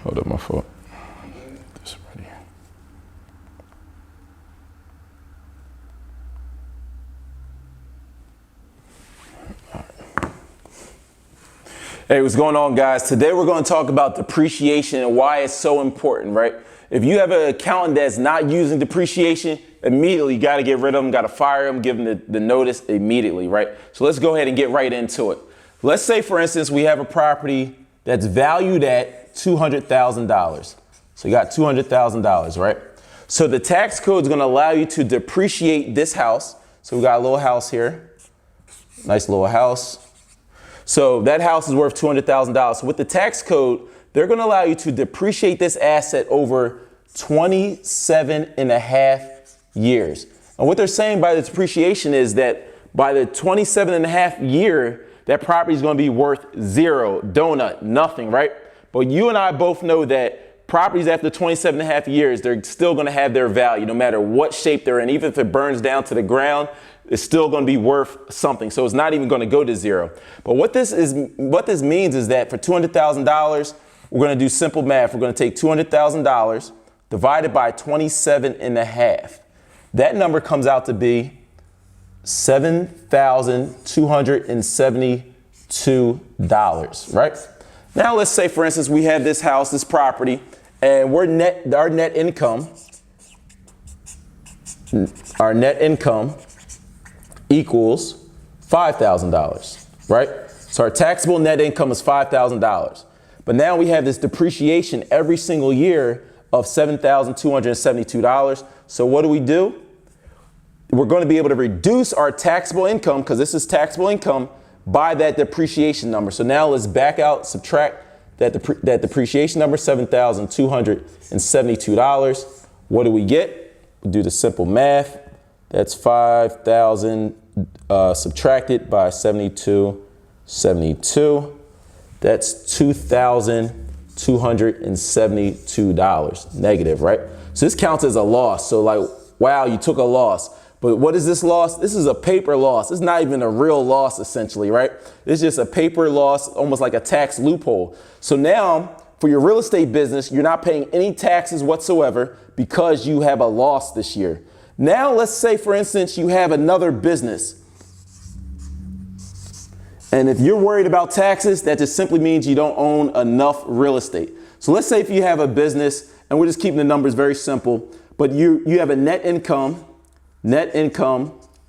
Hold up, my fault. This right here. Hey, what's going on, guys? Today we're going to talk about depreciation and why it's so important, right? If you have an accountant that's not using depreciation, immediately you got to get rid of them, got to fire them, give them the notice immediately, right? So let's go ahead and get right into it. Let's say, for instance, we have a property that's valued at $200,000. So you got $200,000, right? So the tax code is going to allow you to depreciate this house. So we got a little house here, nice little house. So that house is worth $200,000. So with the tax code, they're going to allow you to depreciate this asset over 27 and a half years. And what they're saying by the depreciation is that by the 27 and a half year, that property is going to be worth zero, donut, nothing, right? But you and I both know that properties after 27 and a half years, they're still going to have their value no matter what shape they're in. Even if it burns down to the ground, it's still going to be worth something. So it's not even going to go to zero. But what this means is that for $200,000, we're going to do simple math. We're going to take $200,000 divided by 27 and a half. That number comes out to be $7,272, right? Now let's say, for instance, we have this house, this property, and our net income equals $5,000, right? So our taxable net income is $5,000. But now we have this depreciation every single year of $7,272. So what do? We're going to be able to reduce our taxable income, because this is taxable income, by that depreciation number. So now let's back out, subtract that depreciation number, $7,272. What do we get? We'll do the simple math. That's 5,000 subtracted by 72. That's $2,272 negative, right? So this counts as a loss. So like, wow, you took a loss. But what is this loss? This is a paper loss. It's not even a real loss, essentially, right? It's just a paper loss, almost like a tax loophole. So now, for your real estate business, you're not paying any taxes whatsoever because you have a loss this year. Now, let's say, for instance, you have another business. And if you're worried about taxes, that just simply means you don't own enough real estate. So let's say if you have a business, and we're just keeping the numbers very simple, but you have a net income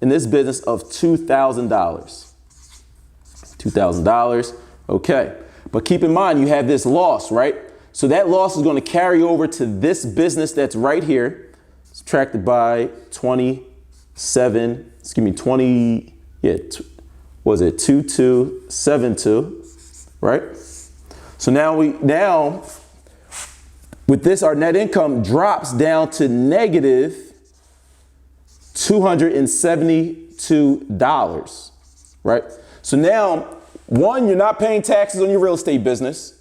in this business of $2,000. $2,000, okay. But keep in mind, you have this loss, right? So that loss is going to carry over to this business that's right here, subtracted by 2272, right? So now with this, our net income drops down to negative $272, right? So now, one, you're not paying taxes on your real estate business.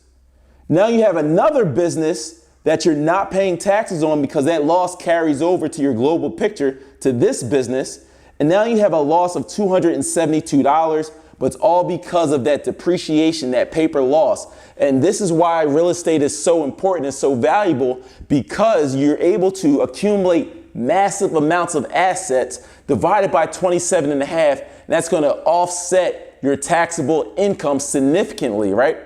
Now you have another business that you're not paying taxes on because that loss carries over to your global picture to this business. And now you have a loss of $272, but it's all because of that depreciation, that paper loss. And this is why real estate is so important and so valuable, because you're able to accumulate massive amounts of assets divided by 27 and a half. And that's going to offset your taxable income significantly, right?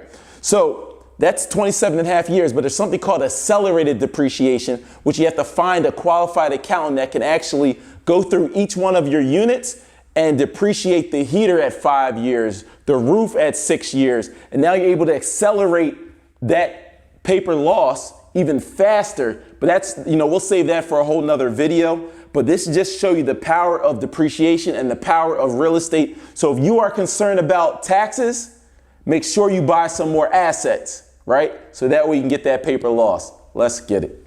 So that's 27 and a half years, but there's something called accelerated depreciation, which you have to find a qualified accountant that can actually go through each one of your units and depreciate the heater at 5 years, the roof at 6 years. And now you're able to accelerate that paper loss even faster. But that's, we'll save that for a whole nother video. But this just show you the power of depreciation and the power of real estate. So if you are concerned about taxes, make sure you buy some more assets, right? So that way you can get that paper loss. Let's get it.